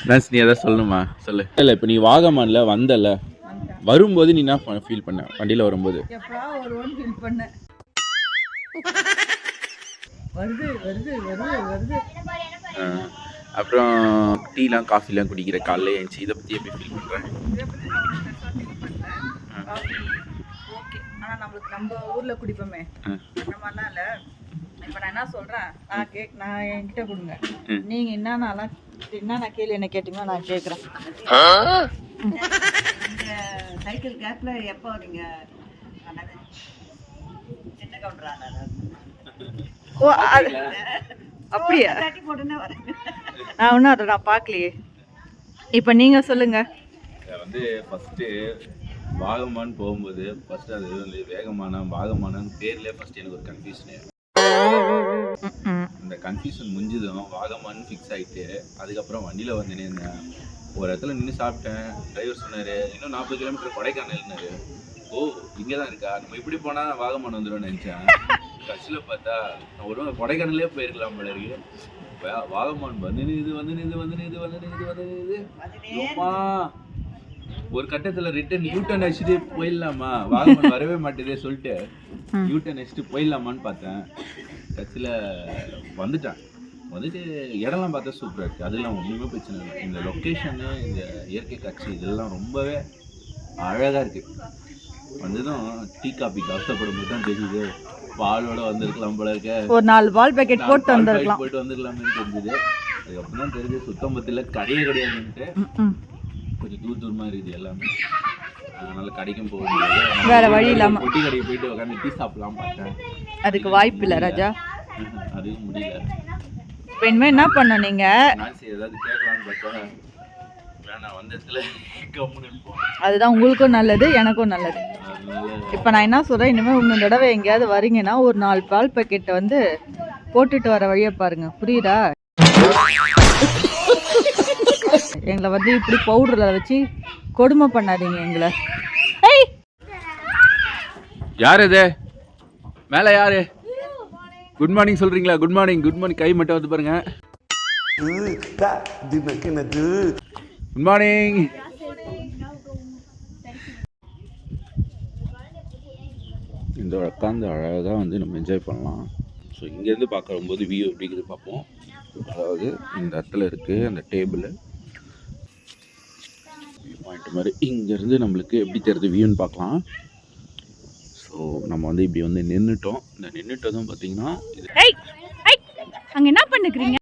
Dance நீ எதாவது சொல்லணுமா சொல்லு. இல்லை இப்போ நீ வாகமானில் வந்தல, வரும்போது நீ என்ன ஃபீல் பண்ண வண்டியில் வரும்போது? எப்படா வருவோன்னு ஃபீல் பண்ணேன். வருது வருது வருது வருது. அப்புறம் டீலாம் காஃபிலாம் குடிக்கிற காலையில் எழுந்துச்சி இதை பற்றி எப்படி ஃபீல் பண்ணுறேன்? ஓகே, ஆனால் நம்மளுக்கு நம்ம ஊரில் குடிப்போமே அந்த மாதிரிலாம் இல்லை. இப்போ நான் என்ன சொல்கிறேன், நான் என்கிட்ட கொடுங்க, நீங்கள் என்னென்ன கேள்வி என்ன கேட்டிங்கன்னா நான் கேட்குறேன். சைக்கிள் கேப்பில் எப்போ நீங்கள் சின்ன கவுண்டரா? ஓ அப்படியா? நான் ஒன்றும் அதை நான் பார்க்கலையே. இப்போ நீங்கள் சொல்லுங்கள். வந்து ஃபஸ்ட்டு வாகமான் போகும்போது ஃபஸ்ட்டு அது வந்து வாகமானான்னு பேர்லேயே ஃபஸ்ட்டு எனக்கு ஒரு கன்ஃபியூஷனு. இந்த கன்ஃபியூஷன் முடிஞ்சதும் வாகமான்னு ஃபிக்ஸ் ஆகிட்டு அதுக்கப்புறம் வண்டியில் வந்து நின்றேன். ஒரு இடத்துல நின்று சாப்பிட்டேன். டிரைவர் சொன்னார் இன்னும் 40 கிலோமீட்டர் கொடைக்கானல்னாரு. ஓ இங்கே தான் இருக்கா, நம்ம இப்படி போனால் வாகமான் வந்துடும் நினச்சேன். கட்சியில் பார்த்தா நான் ஒரு கொடைக்கானலே போயிருக்கலாம் போல இருக்கு. வாகமான் ஒரு கட்டத்துல ரிட்டர்ன் யூட்டர்ன் அடிச்சுட்டு போயிடலாமா, வாகமான் வரவே மாட்டேதே சொல்லிட்டு யூட்டர்ன் அடிச்சுட்டு போயிடலாமான்னு பார்த்தேன். கட்சியில் வந்துட்டு இடம்லாம் பார்த்தா சூப்பராக இருக்குது. அதெல்லாம் ஒன்றுமே பிரச்சனை இல்லை. இந்த லொக்கேஷனு, இந்த இயற்கை காட்சி இதெல்லாம் ரொம்பவே அழகாக இருக்குது. வந்ததும் டீ காபி கஷ்டப்படும் போது தான் தெரியுது பாலோட வந்திருக்கலாம் போல இருக்க. ஒரு 4 பால் பேக்கெட் போயிட்டு வந்துருக்கலாம்னு தெரிஞ்சுது. அதுக்கப்புறம் தான் தெரிஞ்சு சுத்தம்பத்தில் கடையே கிடையாதுன்ட்டு கொஞ்சம் தூரமாக இருக்குது எல்லாமே. அதனால கடைக்கும் போக முடியாது, வேற வழி இல்லாம பொட்டி கடைக்கு போயிட்டு உட்காந்து டீ சாப்பிடலாம் பார்த்தேன். அதுக்கு வாய்ப்பு இல்லை ராஜா, அதுவும் முடியல. இப்போ இனிமேல் என்ன பண்ண நீங்கள்? நான் சரி ஏதாவது கேட்கலான்னு பார்த்தேன், வேணாம் வந்த இடத்துல கம்முன்னு இருப்போம். அதுதான் உங்களுக்கும் நல்லது எனக்கும் நல்லது. இப்போ நான் என்ன சொல்கிறேன், இனிமேல் இன்னொரு தடவை எங்கேயாவது வரீங்கன்னா ஒரு 4 பால் பேக்கெட்டை வந்து போட்டுட்டு வர வழியை பாருங்க, புரியுதா? எங்களை வந்து இப்படி பவுடரில் வச்சு கொடுமை பண்ணாதீங்க எங்களை. யார் இது மேலே யாரு? குட் மார்னிங் சொல்கிறீங்களா? குட் மார்னிங் கை மட்டும் வந்து பாருங்க. Good morning. இந்த உட்காந்து அழகாக வந்து நம்ம என்ஜாய் பண்ணலாம். ஸோ இங்கேருந்து பார்க்கும்போது வியூ எப்படி இருக்குது பார்ப்போம். அதாவது இந்த இடத்துல இருக்குது அந்த டேபிள் பாயிண்ட் மாதிரி, இங்கேருந்து நம்மளுக்கு எப்படி தெரியுது வியூன்னு பார்க்கலாம். ஸோ நம்ம வந்து இப்படி வந்து நின்றுட்டோம். இந்த நின்றுட்டதும் பார்த்தீங்கன்னா அங்கே என்ன பண்ணுறீங்க?